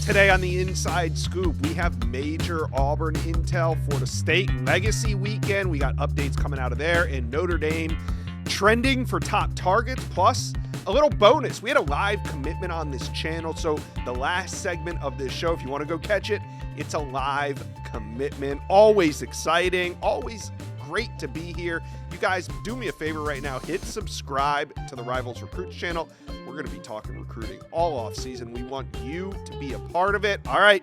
Today on the Inside Scoop, we have major Auburn intel for the state legacy weekend. We got updates coming out of there, and Notre Dame trending for top targets, plus a little bonus. We had a live commitment on this channel, so the last segment of this show, if you want to go catch it, it's a live commitment. Always exciting, always great to be here. You guys, do me a favor right now, hit subscribe to the Rivals Recruits channel. We're going to be talking recruiting all off season. We want you to be a part of it. All right,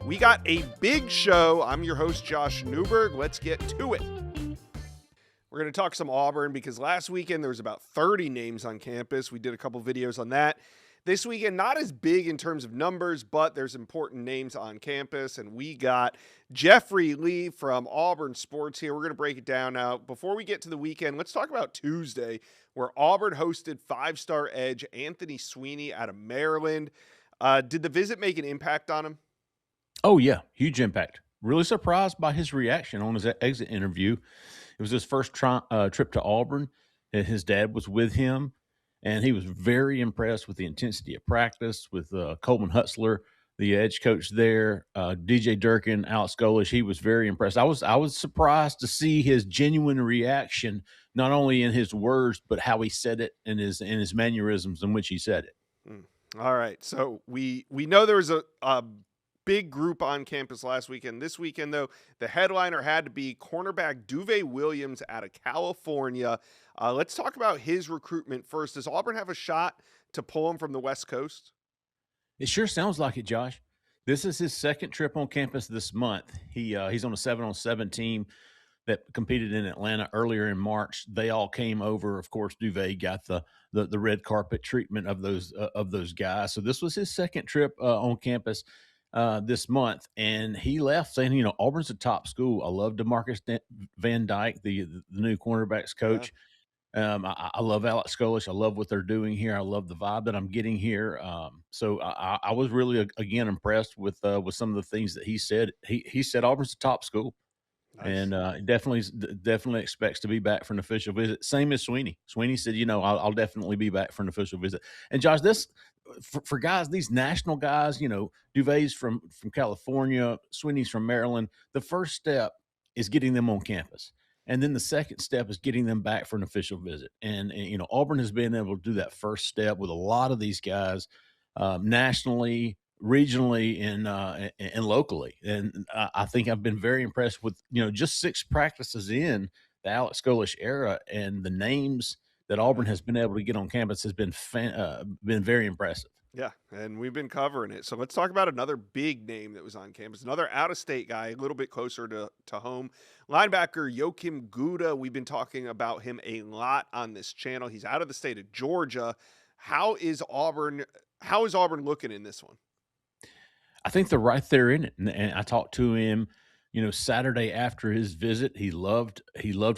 we got a big show. I'm your host, Josh Newberg. Let's get to it. We're going to talk some Auburn because last weekend there was about 30 names on campus. We did a couple videos on that. This weekend, not as big in terms of numbers, but there's important names on campus. And we got Jeffrey Lee from Auburn Sports here. We're going to break it down now. Before we get to the weekend, let's talk about Tuesday, where Auburn hosted five-star edge Anthony Sweeney out of Maryland. Did the visit make an impact on him? Oh, yeah, huge impact. Really surprised by his reaction on his exit interview. It was his first trip to Auburn. His dad was with him, and he was very impressed with the intensity of practice, with Coleman Hutzler, the edge coach there, DJ Durkin, Alex Golish. He was very impressed. I was surprised to see his genuine reaction, not only in his words, but how he said it and his mannerisms in which he said it. All right, so we know there was a big group on campus last weekend. This weekend, though, the headliner had to be cornerback Duve Williams out of California. Let's talk about his recruitment first. Does Auburn have a shot to pull him from the West Coast? It sure sounds like it, Josh. This is his second trip on campus this month. He's on a 7-on-7 team that competed in Atlanta earlier in March. They all came over. Of course, Duve got the red carpet treatment of those guys. So this was his second trip on campus this month, and he left saying, Auburn's a top school. I love DeMarcus Van Dyke, the new cornerbacks coach. Yeah. I love Alex Golish. I love what they're doing here. I love the vibe that I'm getting here. So I was really, again, impressed with some of the things that he said. He said Auburn's a top school. Nice. And definitely expects to be back for an official visit. Same as Sweeney. Sweeney said, I'll definitely be back for an official visit. And Josh, this for guys, these national guys, Duve's from California, Sweeney's from Maryland. The first step is getting them on campus. And then the second step is getting them back for an official visit. And Auburn has been able to do that first step with a lot of these guys nationally, regionally, and locally. And I think I've been very impressed with, just 6 practices in the Alex Golish era, and the names that Auburn has been able to get on campus has been very impressive. Yeah, and we've been covering it. So let's talk about another big name that was on campus, another out-of-state guy, a little bit closer to home. Linebacker Joakim Gouda, we've been talking about him a lot on this channel. He's out of the state of Georgia. How is Auburn looking in this one? I think they're right there in it. And I talked to him, Saturday after his visit. He loved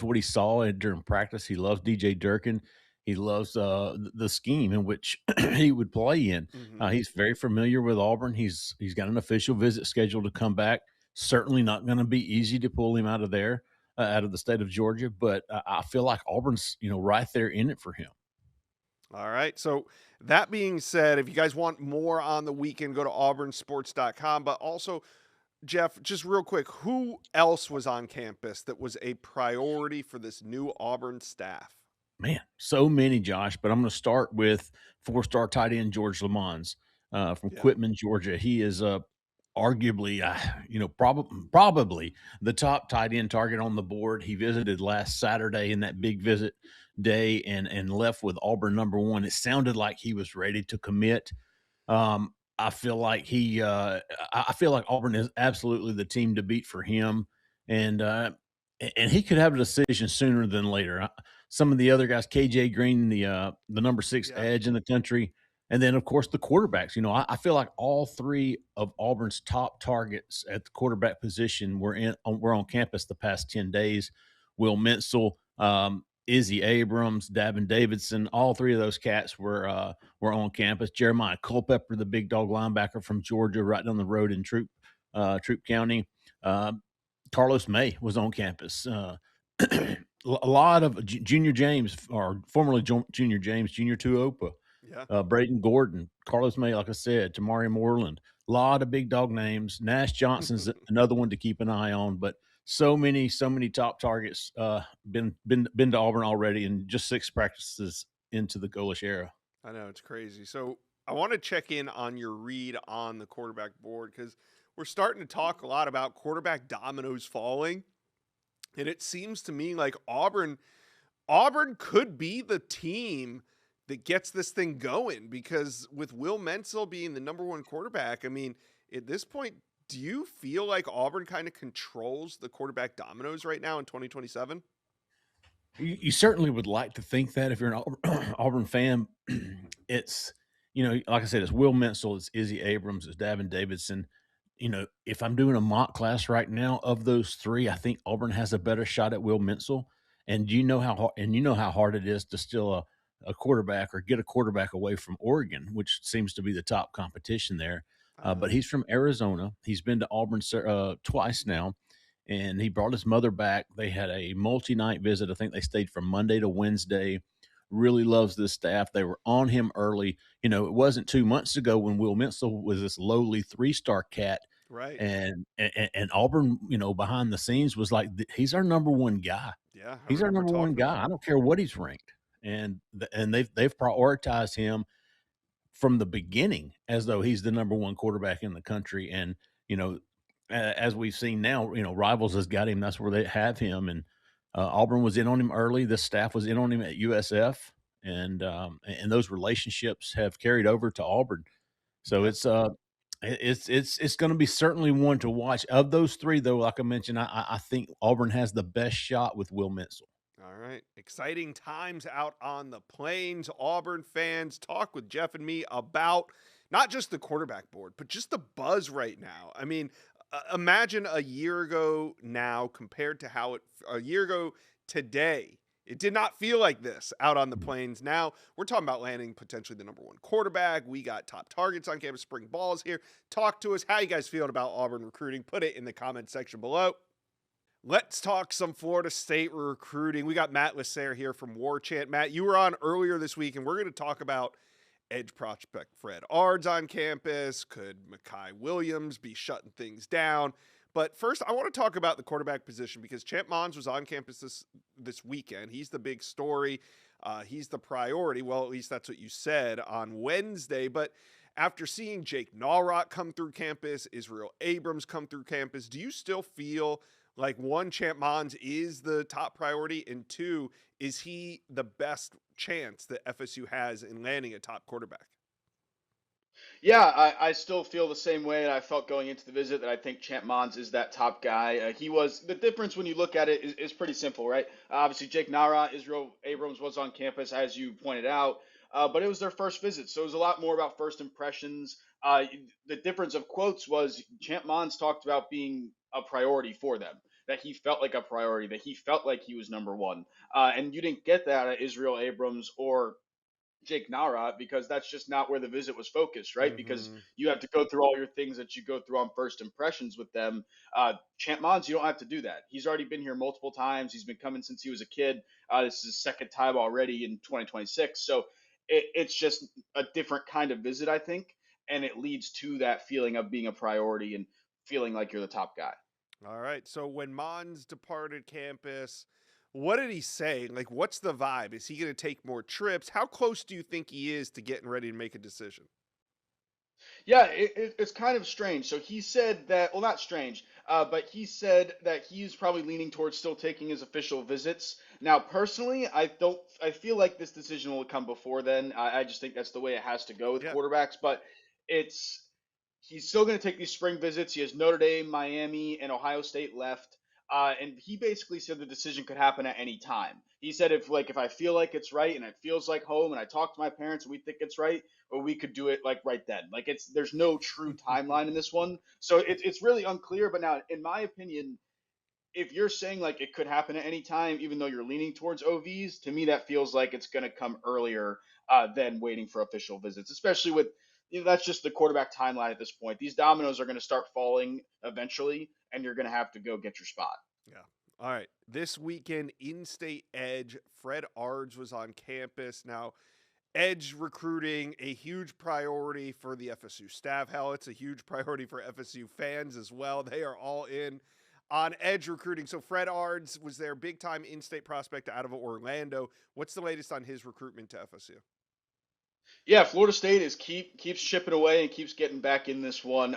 what he saw during practice. He loves DJ Durkin. He loves the scheme in which he would play in. Mm-hmm. He's very familiar with Auburn. He's got an official visit scheduled to come back. Certainly not going to be easy to pull him out of there, out of the state of Georgia. But I feel like Auburn's, right there in it for him. All right. So that being said, if you guys want more on the weekend, go to auburnsports.com. But also, Jeff, just real quick, who else was on campus that was a priority for this new Auburn staff? Man, so many, Josh, but I'm going to start with 4-star tight end George Lamons from Quitman, Georgia. He is arguably, probably the top tight end target on the board. He visited last Saturday in that big visit day and left with Auburn number 1. It sounded like he was ready to commit. I feel like Auburn is absolutely the team to beat for him, and he could have a decision sooner than later. Some of the other guys, KJ Green, the number 6 edge in the country, and then of course the quarterbacks. I feel like all 3 of Auburn's top targets at the quarterback position were on campus the past 10 days. Will Menzel, Izzy Abrams, Davin Davidson, all 3 of those cats were on campus. Jeremiah Culpepper, the big dog linebacker from Georgia, right down the road in Troup County. Carlos May was on campus. A lot of Junior James, or formerly Junior James, Junior Tuopa, Braden Gordon, Carlos May, like I said, Tamari Moreland, lot of big dog names. Nash Johnson's another one to keep an eye on, but so many top targets been to Auburn already, and just 6 practices into the Golish era. I know it's crazy. So I want to check in on your read on the quarterback board because we're starting to talk a lot about quarterback dominoes falling, and it seems to me like Auburn could be the team that gets this thing going because with Will Menzel being the number one quarterback, I mean, at this point, do you feel like Auburn kind of controls the quarterback dominoes right now in 2027? You certainly would like to think that if you're an Auburn, Auburn fan, it's like I said, it's Will Menzel, it's Izzy Abrams, it's Davin Davidson. If I'm doing a mock class right now of those three, I think Auburn has a better shot at Will Menzel. And you know how hard it is to steal a quarterback or get a quarterback away from Oregon, which seems to be the top competition there. I But know. he's from Arizona. He's been to Auburn twice now, and he brought his mother back. They had a multi-night visit. I think they stayed from Monday to Wednesday. Really loves this staff. They were on him early. It wasn't 2 months ago when Will Menzel was this lowly 3-star cat, Right. and Auburn, behind the scenes was like, he's our number one guy. Yeah, I He's our remember number one talking guy. about I it. don't care what he's ranked, and they've prioritized him from the beginning as though he's the number one quarterback in the country. And, you know, as we've seen now, Rivals has got him. That's where they have him. And Auburn was in on him early. The staff was in on him at USF, and those relationships have carried over to Auburn. So Yeah. it's going to be certainly one to watch. Of those three, though, like I mentioned, I think Auburn has the best shot with Will Menzel. All right. Exciting times out on the plains. Auburn fans, talk with Jeff and me about not just the quarterback board, but just the buzz right now. I mean, imagine a year ago now compared to how a year ago today. It did not feel like this out on the plains. Now we're talking about landing potentially the number one quarterback. We got top targets on campus. Spring balls here. Talk to us. How you guys feeling about Auburn recruiting? Put it in the comment section below. Let's talk some Florida State recruiting. We got Matt Lasser here from War Chant. Matt, you were on earlier this week, and we're going to talk about edge prospect Fred Ard's on campus. Could Makai Williams be shutting things down? But first, I want to talk about the quarterback position because Champ Mons was on campus this weekend. He's the big story. He's the priority. Well, at least that's what you said on Wednesday. But after seeing Jake Nallrock come through campus, Israel Abrams come through campus, do you still feel like one, Champ Mons is the top priority, and two, is he the best chance that FSU has in landing a top quarterback? Yeah, I still feel the same way that I felt going into the visit that I think Champ Mons is that top guy. He was the difference when you look at it is pretty simple, right? Obviously, Jake Nara, Israel Abrams was on campus, as you pointed out, but it was their first visit. So it was a lot more about first impressions. The difference of quotes was Champ Mons talked about being a priority for them, that he felt like a priority, that he felt like he was number one. And you didn't get that at Israel Abrams or Jake Nara because that's just not where the visit was focused, right? Because Mm-hmm. you have to go through all your things that you go through on first impressions with them. Champ Mons, you don't have to do that. He's already been here multiple times. He's been coming since he was a kid. This is his second time already in 2026. So it's just a different kind of visit, I think, and it leads to that feeling of being a priority and feeling like you're the top guy. All right. So when Mons departed campus, what did he say? Like, what's the vibe? Is he going to take more trips? How close do you think he is to getting ready to make a decision? Yeah, it's kind of strange. So he said that, well, not strange, but he said that he's probably leaning towards still taking his official visits. Now, personally, I feel like this decision will come before then. I just think that's the way it has to go with Yeah. quarterbacks, but it's, he's still going to take these spring visits. He has Notre Dame, Miami, and Ohio State left. And he basically said the decision could happen at any time. He said if I feel like it's right and it feels like home and I talk to my parents and we think it's right, or we could do it like right then. Like there's no true timeline in this one, so it's really unclear. But now, in my opinion, if you're saying like it could happen at any time, even though you're leaning towards OVs, to me that feels like it's going to come earlier than waiting for official visits, especially with that's just the quarterback timeline at this point. These dominoes are going to start falling eventually, and you're going to have to go get your spot. Yeah. All right. This weekend, in state edge, Fred Ards was on campus. Now, edge recruiting, a huge priority for the FSU staff. Hell, it's a huge priority for FSU fans as well. They are all in on edge recruiting. So Fred Ards was their big-time in-state prospect out of Orlando. What's the latest on his recruitment to FSU? Yeah, Florida State keeps chipping away and keeps getting back in this one.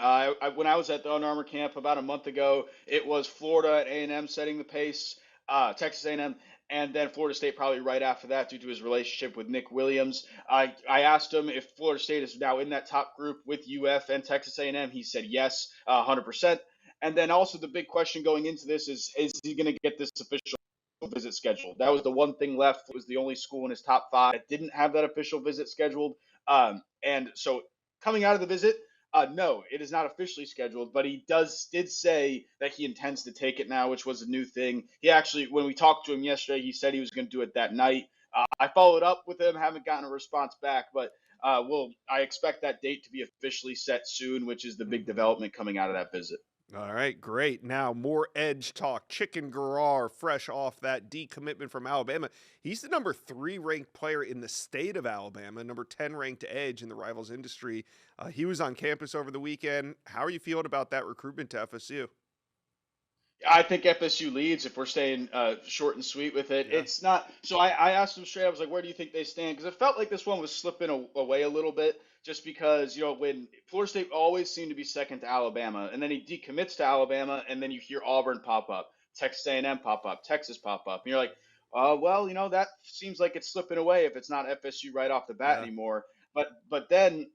When I was at the Under Armour camp about a month ago, it was Florida at A&M setting the pace, Texas A&M, and then Florida State probably right after that due to his relationship with Nick Williams. I asked him if Florida State is now in that top group with UF and Texas A&M. He said yes, 100%. And then also the big question going into this is he going to get this official visit scheduled? That was the one thing left. It was the only school in his top 5 that didn't have that official visit scheduled. And so coming out of the visit, no, it is not officially scheduled, but he did say that he intends to take it now, which was a new thing. He actually, when we talked to him yesterday, he said he was going to do it that night. I followed up with him, haven't gotten a response back, but I expect that date to be officially set soon, which is the big development coming out of that visit. All right, great. Now, more edge talk. Chicken Garrar, fresh off that decommitment from Alabama. He's the number 3 ranked player in the state of Alabama, number 10 ranked edge in the Rivals industry. He was on campus over the weekend. How are you feeling about that recruitment to FSU? I think FSU leads if we're staying short and sweet with it. Yeah. It's not. So I asked him straight. I was like, "Where do you think they stand?" Because it felt like this one was slipping away a little bit, just because when Florida State always seemed to be second to Alabama, and then he decommits to Alabama, and then you hear Auburn pop up, Texas A&M pop up, Texas pop up, and you're like, well, that seems like it's slipping away if it's not FSU right off the bat anymore. But then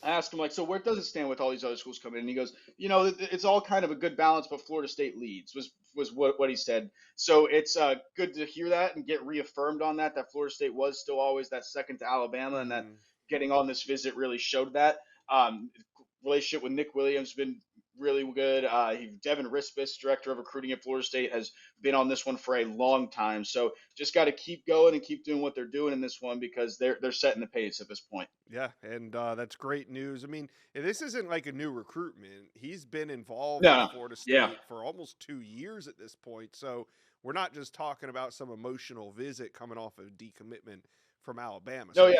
I asked him, like, so where does it stand with all these other schools coming in? And he goes, it's all kind of a good balance, but Florida State leads was what he said. So it's good to hear that and get reaffirmed on that Florida State was still always that second to Alabama, and that getting on this visit really showed that. Relationship with Nick Williams has been really good. Devin Rispis, director of recruiting at Florida State, has been on this one for a long time. So just got to keep going and keep doing what they're doing in this one, because they're setting the pace at this point. Yeah, and that's great news. I mean, this isn't like a new recruitment. He's been involved with Florida State for almost 2 years at this point. So we're not just talking about some emotional visit coming off of decommitment from Alabama. So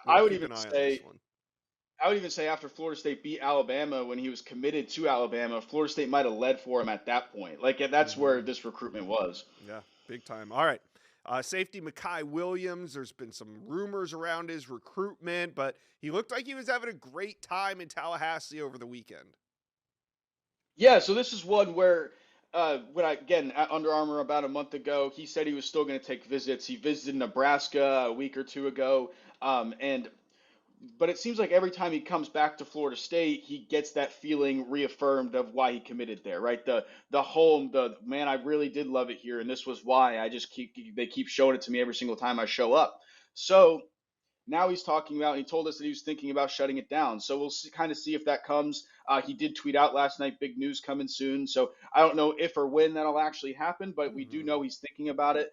I would even say after Florida State beat Alabama, when he was committed to Alabama, Florida State might have led for him at that point. Like, that's where this recruitment was. Yeah, big time. All right. Safety Mekhi Williams, there's been some rumors around his recruitment, but he looked like he was having a great time in Tallahassee over the weekend. Yeah, so this is one where at Under Armour about a month ago, he said he was still going to take visits. He visited Nebraska a week or 2 ago, but it seems like every time he comes back to Florida State, he gets that feeling reaffirmed of why he committed there, right? The home, man, I really did love it here, and this was why. They keep showing it to me every single time I show up. So now he's talking about, and he told us that he was thinking about shutting it down. So we'll kind of see if that comes. He did tweet out last night, big news coming soon. So I don't know if or when that'll actually happen, but we do know he's thinking about it.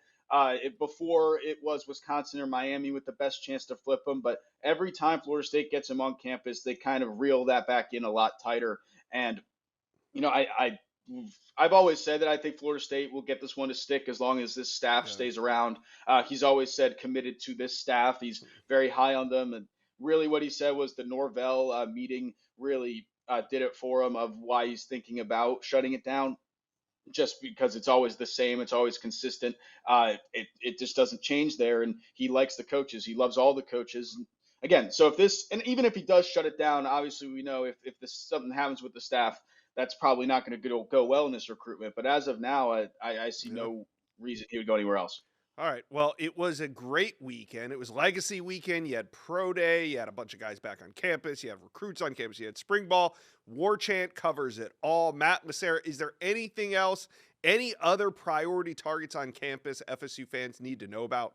Before it was Wisconsin or Miami with the best chance to flip him, but every time Florida State gets him on campus, they kind of reel that back in a lot tighter. And I've always said that I think Florida State will get this one to stick as long as this staff stays around. He's always said committed to this staff. He's very high on them, and really what he said was the Norvell meeting really did it for him of why he's thinking about shutting it down. Just because it's always the same, it's always consistent. It just doesn't change there, and he likes the coaches. He loves all the coaches. Again, so even if he does shut it down, obviously we know if something happens with the staff, that's probably not going to go well in this recruitment. But as of now, I see no reason he would go anywhere else. All right. Well, it was a great weekend. It was Legacy weekend. You had Pro Day. You had a bunch of guys back on campus. You have recruits on campus. You had Spring Ball. War Chant covers it all. Matt Massera, is there anything else, any other priority targets on campus FSU fans need to know about?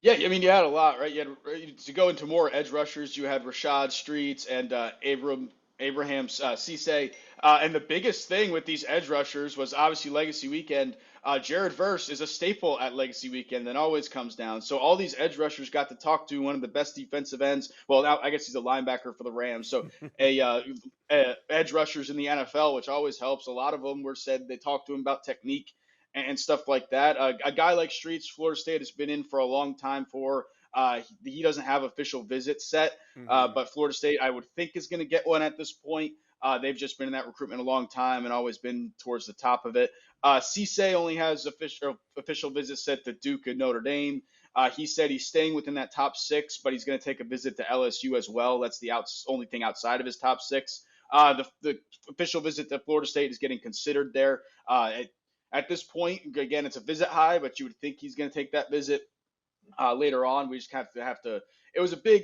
Yeah, I mean, you had a lot, right? You had, to go into more edge rushers, you had Rashad Streets and Abraham Cisse. And the biggest thing with these edge rushers was obviously Legacy Weekend. Jared Verse is a staple at Legacy Weekend that always comes down. So all these edge rushers got to talk to one of the best defensive ends. Well, now I guess he's a linebacker for the Rams. So edge rushers in the NFL, which always helps. A lot of them said they talked to him about technique and stuff like that. A guy like Streets, Florida State has been in for a long time for. He doesn't have official visits set, but Florida State, I would think, is going to get one at this point. They've just been in that recruitment a long time and always been towards the top of it. Cisse only has official visits set to Duke and Notre Dame. He said he's staying within that top 6, but he's going to take a visit to LSU as well. That's the only thing outside of his top 6. The official visit to Florida State is getting considered there. At this point, again, it's a visit high, but you would think he's going to take that visit later on. We just have to. It was a big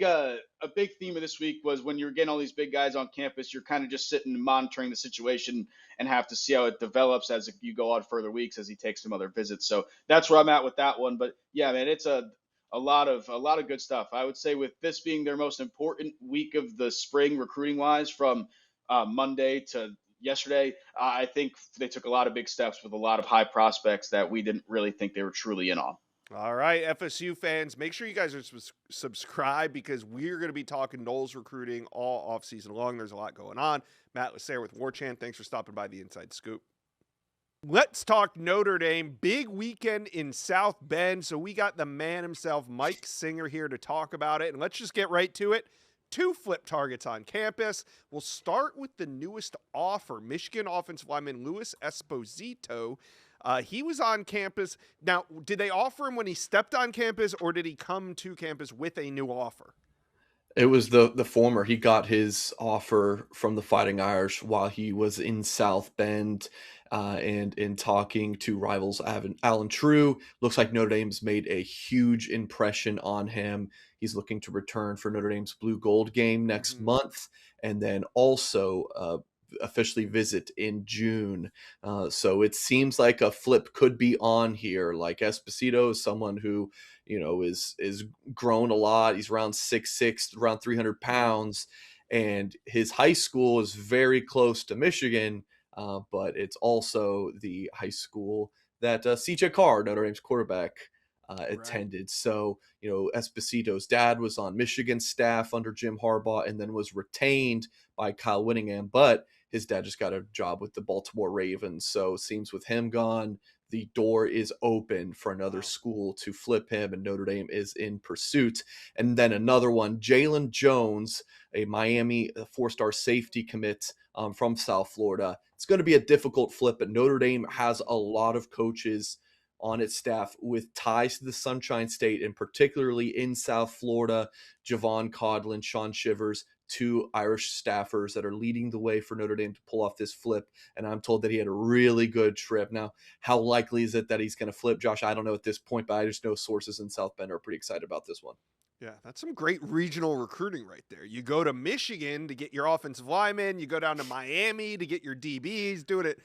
theme of this week was when you're getting all these big guys on campus, you're kind of just sitting and monitoring the situation and have to see how it develops as you go on further weeks as he takes some other visits. So that's where I'm at with that one. But yeah, man, it's a lot of good stuff. I would say with this being their most important week of the spring recruiting wise from Monday to yesterday, I think they took a lot of big steps with a lot of high prospects that we didn't really think they were truly in on. All right, FSU fans, make sure you guys are subscribed because we're going to be talking Noles recruiting all offseason long. There's a lot going on. Matt Lasser with War Chant. Thanks for stopping by the Inside Scoop. Let's talk Notre Dame. Big weekend in South Bend. So we got the man himself, Mike Singer, here to talk about it. And let's just get right to it. 2 flip targets on campus. We'll start with the newest offer, Michigan offensive lineman Louis Esposito. He was on campus. Now, did they offer him when he stepped on campus, or did he come to campus with a new offer? It was the former. He got his offer from the Fighting Irish while he was in South Bend, and in talking to rivals Alan True. Looks like Notre Dame's made a huge impression on him. He's looking to return for Notre Dame's Blue Gold game next month, and then also officially visit in June. So it seems like a flip could be on here. Like Esposito is someone who, is grown a lot. He's around 6'6", around 300 pounds, and his high school is very close to Michigan, but it's also the high school that CJ Carr, Notre Dame's quarterback, attended. So, Esposito's dad was on Michigan's staff under Jim Harbaugh and then was retained by Kyle Whittingham, but his dad just got a job with the Baltimore Ravens. So it seems with him gone, the door is open for another school to flip him, and Notre Dame is in pursuit. And then another one, Jalen Jones, a Miami 4-star safety commit from South Florida. It's going to be a difficult flip, but Notre Dame has a lot of coaches on its staff with ties to the Sunshine State, and particularly in South Florida. Javon Codlin, Sean Shivers, 2 Irish staffers that are leading the way for Notre Dame to pull off this flip. And I'm told that he had a really good trip. Now, how likely is it that he's going to flip, Josh? I don't know at this point, but I just know sources in South Bend are pretty excited about this one. Yeah, that's some great regional recruiting right there. You go to Michigan to get your offensive linemen. You go down to Miami to get your DBs, doing it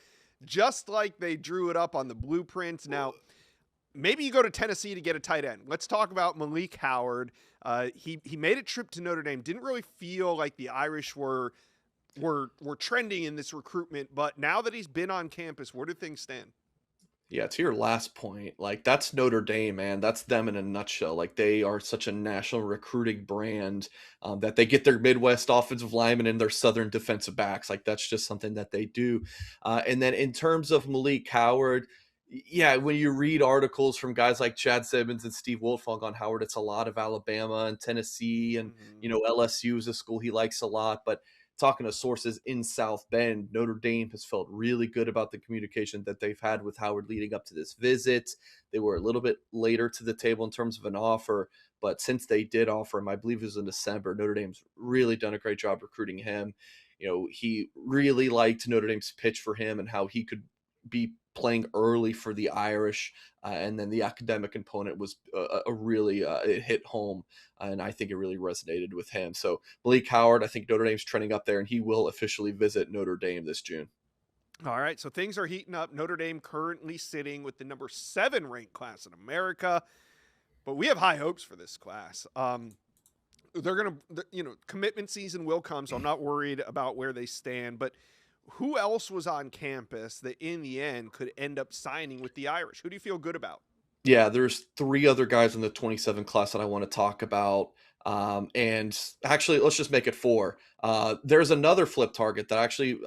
just like they drew it up on the blueprints. Now, maybe you go to Tennessee to get a tight end. Let's talk about Malik Howard. He made a trip to Notre Dame. Didn't really feel like the Irish were trending in this recruitment, but now that he's been on campus, where do things stand? Yeah, to your last point, like that's Notre Dame, man. That's them in a nutshell. Like they are such a national recruiting brand that they get their Midwest offensive linemen and their Southern defensive backs. Like that's just something that they do. And then in terms of Malik Howard, yeah, when you read articles from guys like Chad Simmons and Steve Wiltfong on Howard, it's a lot of Alabama and Tennessee, and LSU is a school he likes a lot. But talking to sources in South Bend, Notre Dame has felt really good about the communication that they've had with Howard leading up to this visit. They were a little bit later to the table in terms of an offer, but since they did offer him, I believe it was in December, Notre Dame's really done a great job recruiting him. He really liked Notre Dame's pitch for him and how he could be playing early for the Irish, and then the academic component was it hit home, and I think it really resonated with him. So Malik Howard, I think Notre Dame's trending up there, and he will officially visit Notre Dame this June. All right, so things are heating up. Notre Dame currently sitting with the number 7 ranked class in America, but we have high hopes for this class. They're going to, commitment season will come, so I'm not worried about where they stand, but who else was on campus that in the end could end up signing with the Irish? Who do you feel good about? Yeah, there's 3 other guys in the 27 class that I want to talk about. And actually, let's just make it 4. There's another flip target that I actually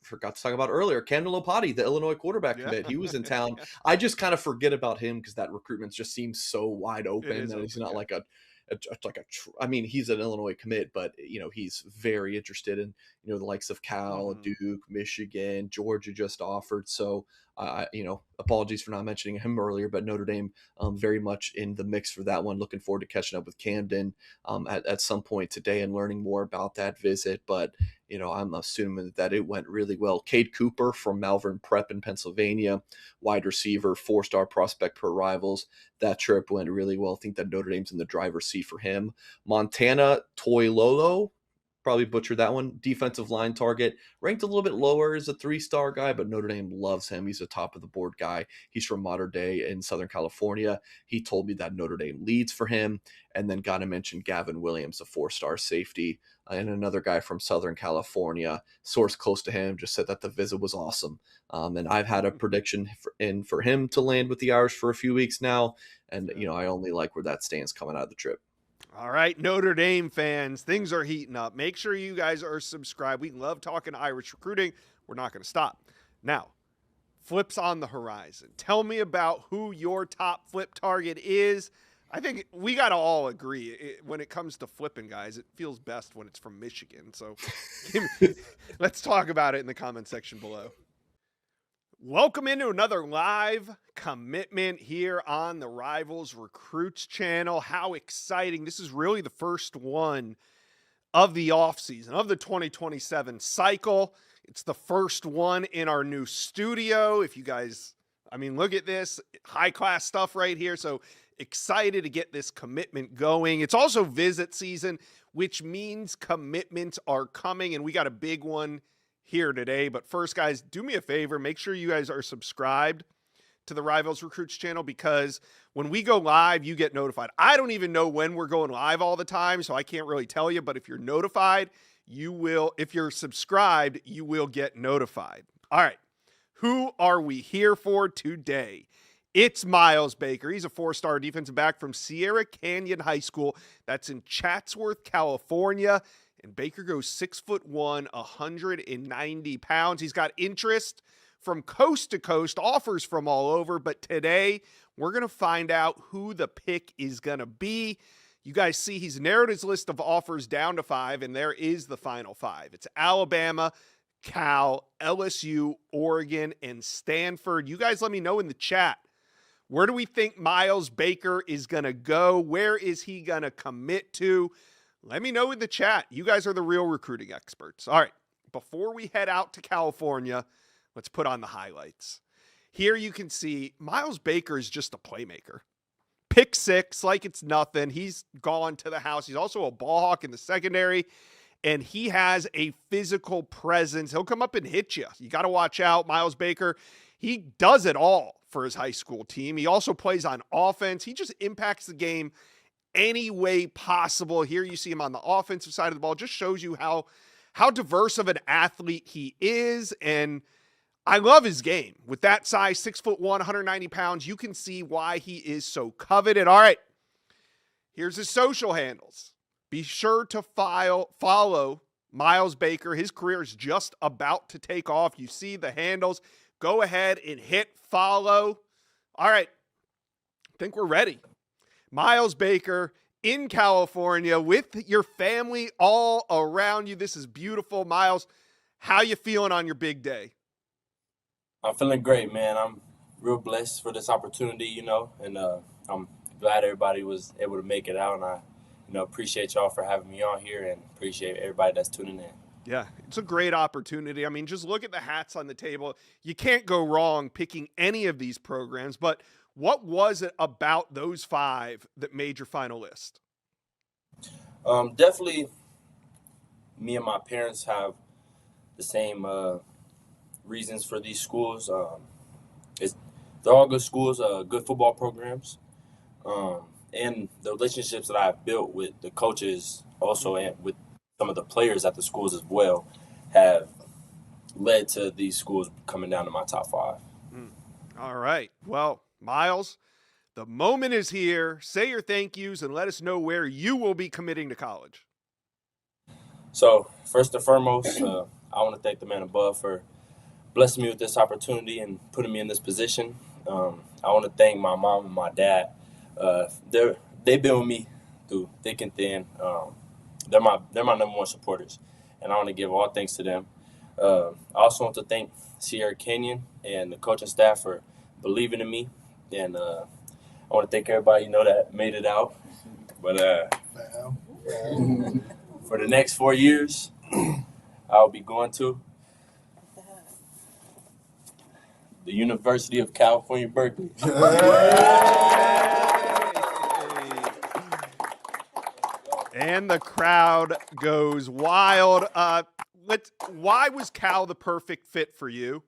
forgot to talk about earlier. Camden Lopati, the Illinois quarterback commit. He was in town. I just kind of forget about him because that recruitment just seems so wide open that he's not like a I mean, he's an Illinois commit, but he's very interested in the likes of Cal, Mhm. Duke, Michigan, Georgia just offered. So apologies for not mentioning him earlier, but Notre Dame very much in the mix for that one. Looking forward to catching up with Camden at some point today and learning more about that visit. But I'm assuming that it went really well. Cade Cooper from Malvern Prep in Pennsylvania, wide receiver, 4-star prospect per Rivals. That trip went really well. I think that Notre Dame's in the driver's seat for him. Montana Toilolo, probably butchered that one. Defensive line target, ranked a little bit lower as a 3-star guy, but Notre Dame loves him. He's a top of the board guy. He's from Mater Dei in Southern California. He told me that Notre Dame leads for him. And then got to mention Gavin Williams, a 4-star safety, and another guy from Southern California. Source close to him just said that the visit was awesome. And I've had a prediction for him to land with the Irish for a few weeks now. And, I only like where that stands coming out of the trip. All right, Notre Dame fans, things are heating up. Make sure you guys are subscribed. We love talking Irish recruiting. We're not going to stop. Now, flips on the horizon. Tell me about who your top flip target is. I think we got to all agree when it comes to flipping guys, it feels best when it's from Michigan. So let's talk about it in the comment section below. Welcome into another live commitment here on the Rivals Recruits channel. How exciting. This is really the first one of the offseason, of the 2027 cycle. It's the first one in our new studio. If you guys, look at this high-class stuff right here. So excited to get this commitment going. It's also visit season, which means commitments are coming, and we got a big one here today. But first, guys, do me a favor. Make sure you guys are subscribed to the Rivals Recruits channel, because when we go live, you get notified. I don't even know when we're going live all the time, so I can't really tell you. But if you're notified, you will. If you're subscribed, you will get notified. All right. Who are we here for today? It's Miles Baker. He's a 4-star defensive back from Sierra Canyon High School. That's in Chatsworth, California. And Baker goes 6'1", 190 pounds. He's got interest from coast to coast, offers from all over. But today, we're going to find out who the pick is going to be. You guys see he's narrowed his list of offers down to 5, and there is the final 5. It's Alabama, Cal, LSU, Oregon, and Stanford. You guys let me know in the chat. Where do we think Miles Baker is going to go? Where is he going to commit to? Let me know in the chat. You guys are the real recruiting experts. All right, before we head out to California, let's put on the highlights. Here you can see Miles Baker is just a playmaker. Pick 6 like it's nothing. He's gone to the house. He's also a ball hawk in the secondary, and he has a physical presence. He'll come up and hit you. You got to watch out. Miles Baker, he does it all for his high school team. He also plays on offense. He just impacts the game any way possible. Here you see him on the offensive side of the ball. Just shows you how diverse of an athlete he is. And I love his game. With that size, 6'1", 190 pounds, you can see why he is so coveted. All right, here's his social handles. Be sure to follow Miles Baker. His career is just about to take off. You see the handles. Go ahead and hit follow. All right, I think we're ready. Miles Baker in California with your family all around you. This is beautiful. Miles, how you feeling on your big day? I'm feeling great, man. I'm real blessed for this opportunity, and I'm glad everybody was able to make it out. And I, appreciate y'all for having me on here, and appreciate everybody that's tuning in. Yeah, it's a great opportunity. Just look at the hats on the table. You can't go wrong picking any of these programs, but what was it about those 5 that made your final list? Definitely me and my parents have the same reasons for these schools. They're all good schools, good football programs, and the relationships that I've built with the coaches also, and with some of the players at the schools as well, have led to these schools coming down to my top 5. All right. Well, Miles, the moment is here. Say your thank yous and let us know where you will be committing to college. So first and foremost, I want to thank the man above for blessing me with this opportunity and putting me in this position. I want to thank my mom and my dad. They've been with me through thick and thin. They're my number one supporters, and I want to give all thanks to them. I also want to thank Sierra Canyon and the coaching staff for believing in me, and I want to thank everybody that made it out. But for the next 4 years, I'll be going to the University of California, Berkeley. And the crowd goes wild. Why was Cal the perfect fit for you?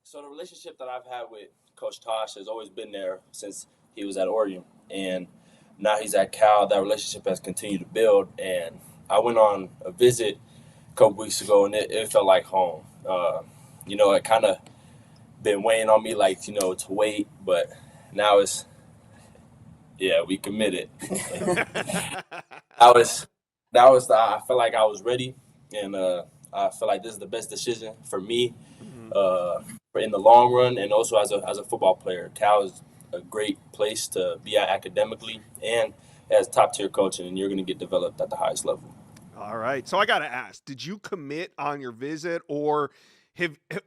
So the relationship that I've had with Coach Tosh has always been there since he was at Oregon. And now he's at Cal. That relationship has continued to build. And I went on a visit a couple weeks ago, and it felt like home. It kind of been weighing on me to wait. But now we committed. I felt like I was ready. And I feel like this is the best decision for me. In the long run, and also as a football player. Cal is a great place to be at academically and as top tier coaching, and you're going to get developed at the highest level. All right. So I got to ask, did you commit on your visit, or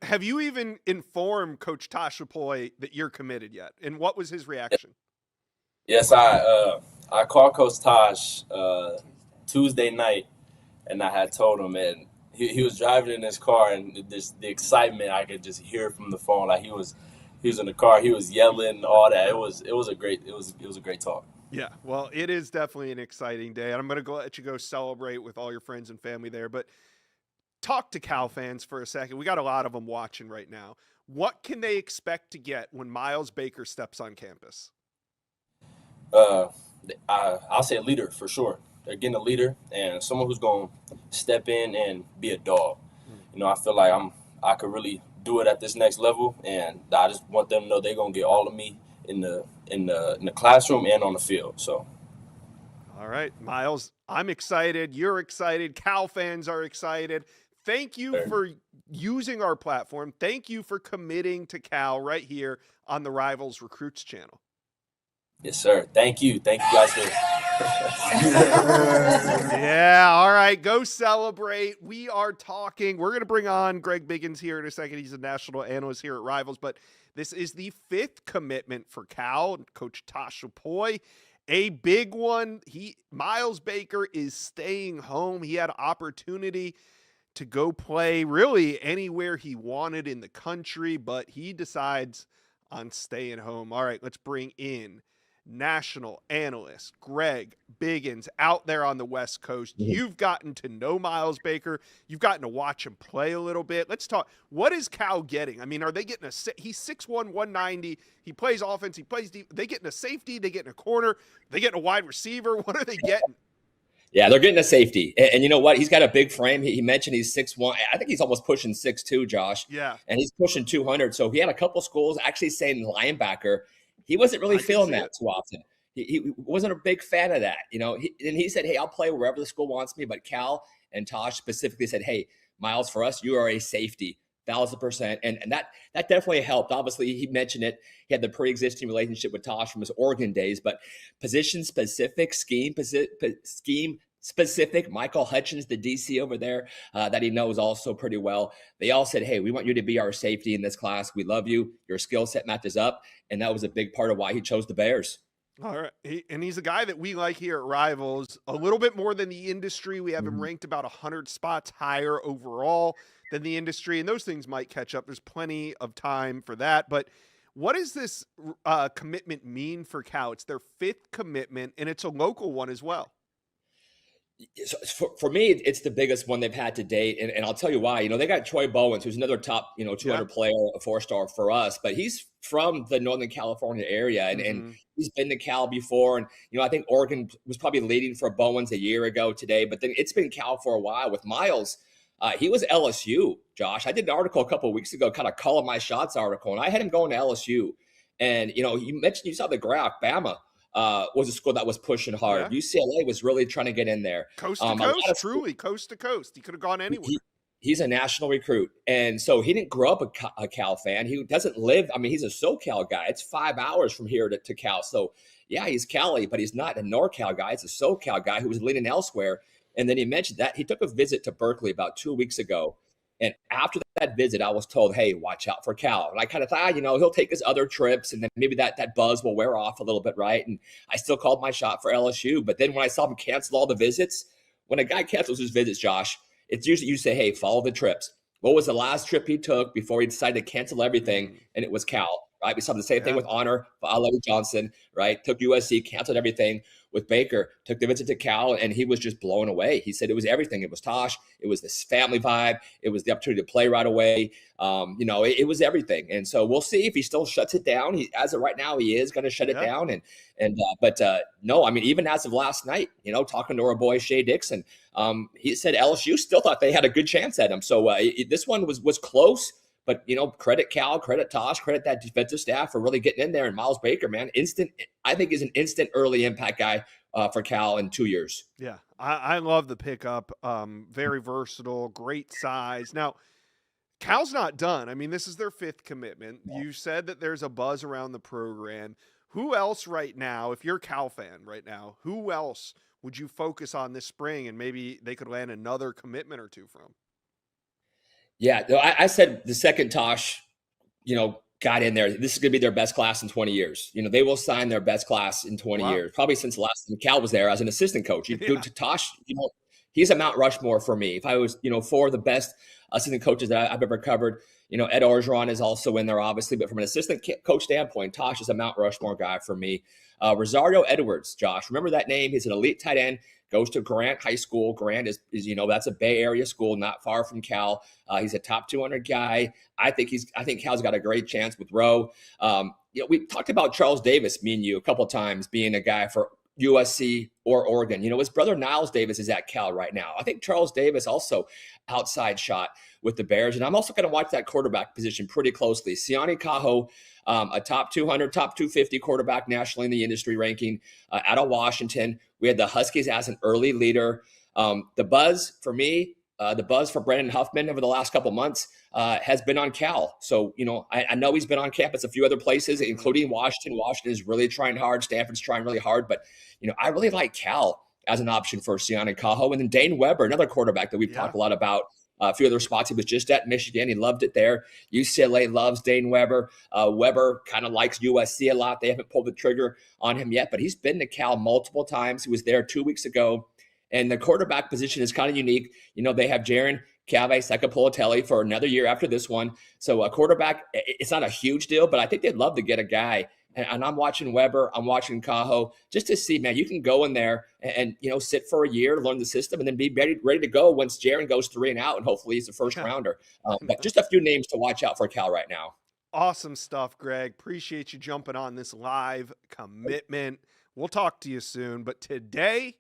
have you even informed Coach Tosh Chapoy that you're committed yet? And what was his reaction? Yes, I called Coach Tosh Tuesday night, and I had told him, and he was driving in his car, and the excitement I could just hear from the phone. Like he was in the car, he was yelling, all that. It was a great talk. Yeah, well, it is definitely an exciting day, and I'm going to let you go celebrate with all your friends and family there. But talk to Cal fans for a second. We got a lot of them watching right now. What can they expect to get when Miles Baker steps on campus? I'll say a leader for sure. They're getting a leader and someone who's going to step in and be a dog. I feel like I could really do it at this next level, and I just want them to know they're going to get all of me in the classroom and on the field. So, all right, Miles, I'm excited. You're excited. Cal fans are excited. Thank you for using our platform. Thank you for committing to Cal right here on the Rivals Recruits channel. Yes, sir. Thank you. Thank you guys. Yeah. All right. Go celebrate. We're going to bring on Greg Biggins here in a second. He's a national analyst here at Rivals, but this is the 5th commitment for Cal. Coach Tosh Chapoy, a big one. Miles Baker is staying home. He had an opportunity to go play really anywhere he wanted in the country, but he decides on staying home. All right, let's bring in national analyst Greg Biggins out there on the West Coast. You've gotten to know Miles Baker. You've gotten to watch him play a little bit. Let's talk. What is Cal getting? I mean, are they getting he's 6'1", 190. He plays offense. He plays deep. They getting a safety. They getting a corner. They getting a wide receiver. What are they getting? Yeah, they're getting a safety. And you know what? He's got a big frame. He mentioned he's 6'1". I think he's almost pushing 6'2", Josh. Yeah. And he's pushing 200. So he had a couple schools actually saying linebacker. He wasn't really feeling that too often. He wasn't a big fan of that, and he said, hey, I'll play wherever the school wants me. But Cal and Tosh specifically said, hey, Miles, for us, you are a safety, 1,000%. And that definitely helped. Obviously, he mentioned it. He had the pre-existing relationship with Tosh from his Oregon days, but position-specific, scheme-specific, Michael Hutchins, the DC over there, that he knows also pretty well. They all said, hey, we want you to be our safety in this class. We love you. Your skill set matches up. And that was a big part of why he chose the Bears. All right. He's a guy that we like here at Rivals a little bit more than the industry. We have him ranked about 100 spots higher overall than the industry, and those things might catch up. There's plenty of time for that. But what does this commitment mean for Cal? It's their 5th commitment, and it's a local one as well. So for me, it's the biggest one they've had to date. And I'll tell you why. They got Troy Bowens, who's another top, 200 player, a 4-star for us. But he's from the Northern California area, and he's been to Cal before. And, I think Oregon was probably leading for Bowens a year ago today. But then it's been Cal for a while with Miles. He was LSU, Josh. I did an article a couple of weeks ago, kind of calling my shots article, and I had him going to LSU. And, you mentioned, you saw the graph, Bama was a school that was pushing hard. Yeah. UCLA was really trying to get in there. Coast to coast, truly, coast to coast. He could have gone anywhere. He's a national recruit. And so he didn't grow up a Cal fan. He doesn't live – he's a SoCal guy. It's 5 hours from here to Cal. So, yeah, he's Cali, but he's not a NorCal guy. He's a SoCal guy who was leaning elsewhere. And then he mentioned that he took a visit to Berkeley about 2 weeks ago. And after that visit, I was told, hey, watch out for Cal. And I kind of thought, he'll take his other trips and then maybe that buzz will wear off a little bit, right? And I still called my shot for LSU. But then when I saw him cancel all the visits, when a guy cancels his visits, Josh, it's usually you say, hey, follow the trips. What was the last trip he took before he decided to cancel everything? And it was Cal, right? We saw the same thing with Honor, Larry Johnson, right? Took USC, canceled everything. With Baker, took the visit to Cal, and he was just blown away. He said it was everything. It was Tosh. It was this family vibe. It was the opportunity to play right away. It was everything. And so we'll see if he still shuts it down. As of right now, he is going to shut it down. But no, I mean, even as of last night, talking to our boy Shea Dixon, he said LSU still thought they had a good chance at him. So this one was close. But, credit Cal, credit Tosh, credit that defensive staff for really getting in there. And Miles Baker, man, I think is an instant early impact guy for Cal in 2 years. Yeah, I love the pickup. Very versatile, great size. Now, Cal's not done. I mean, this is their 5th commitment. Yeah. You said that there's a buzz around the program. Who else right now, if you're a Cal fan right now, who else would you focus on this spring and maybe they could land another commitment or two from? Yeah, I said the second Tosh, got in there, this is going to be their best class in 20 years. They will sign their best class in 20 years, probably since the last time Cal was there as an assistant coach. Tosh, he's a Mount Rushmore for me. If I was, four of the best assistant coaches that I've ever covered, Ed Orgeron is also in there, obviously. But from an assistant coach standpoint, Tosh is a Mount Rushmore guy for me. Rosario Edwards, Josh, remember that name? He's an elite tight end. Goes to Grant High School. Grant is that's a Bay Area school, not far from Cal. He's a top 200 guy. I think Cal's got a great chance with Rowe. We talked about Charles Davis, me and you, a couple of times being a guy for USC or Oregon. His brother Niles Davis is at Cal right now. I think Charles Davis also outside shot with the Bears. And I'm also going to watch that quarterback position pretty closely. Sione Cajo, a top 200, top 250 quarterback nationally in the industry ranking out of Washington. We had the Huskies as an early leader. The buzz for me, the buzz for Brandon Huffman over the last couple months has been on Cal. So, I know he's been on campus a few other places, including Washington. Washington is really trying hard. Stanford's trying really hard. But, I really like Cal as an option for Sione Cajo. And then Dane Weber, another quarterback that we've talked a lot about. A few other spots. He was just at Michigan. He loved it there. UCLA loves Dane Weber. Weber kind of likes USC a lot. They haven't pulled the trigger on him yet, but he's been to Cal multiple times. He was there 2 weeks ago. And the quarterback position is kind of unique. They have Jaron Secapolatelli for another year after this one. So a quarterback, it's not a huge deal, but I think they'd love to get a guy. And I'm watching Weber, I'm watching Cajo, just to see, man, you can go in there and sit for a year, learn the system, and then be ready to go once Jaron goes 3 and out, and hopefully he's the first rounder. But just a few names to watch out for Cal right now. Awesome stuff, Greg. Appreciate you jumping on this live commitment. We'll talk to you soon. But today,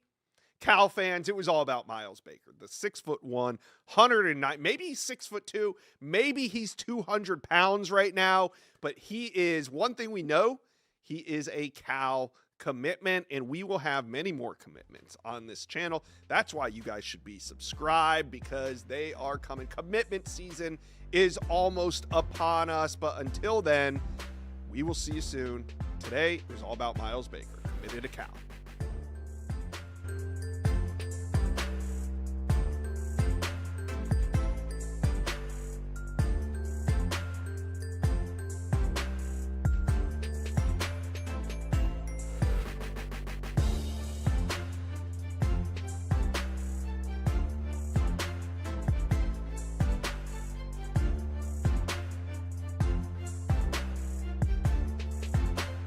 Cal fans, it was all about Miles Baker, the 6'1", 109, maybe he's 6'2", maybe he's 200 pounds right now, but he is, one thing we know, he is a Cal commitment, and we will have many more commitments on this channel. That's why you guys should be subscribed, because they are coming. Commitment season is almost upon us, but until then, we will see you soon. Today, it was all about Miles Baker, committed to Cal.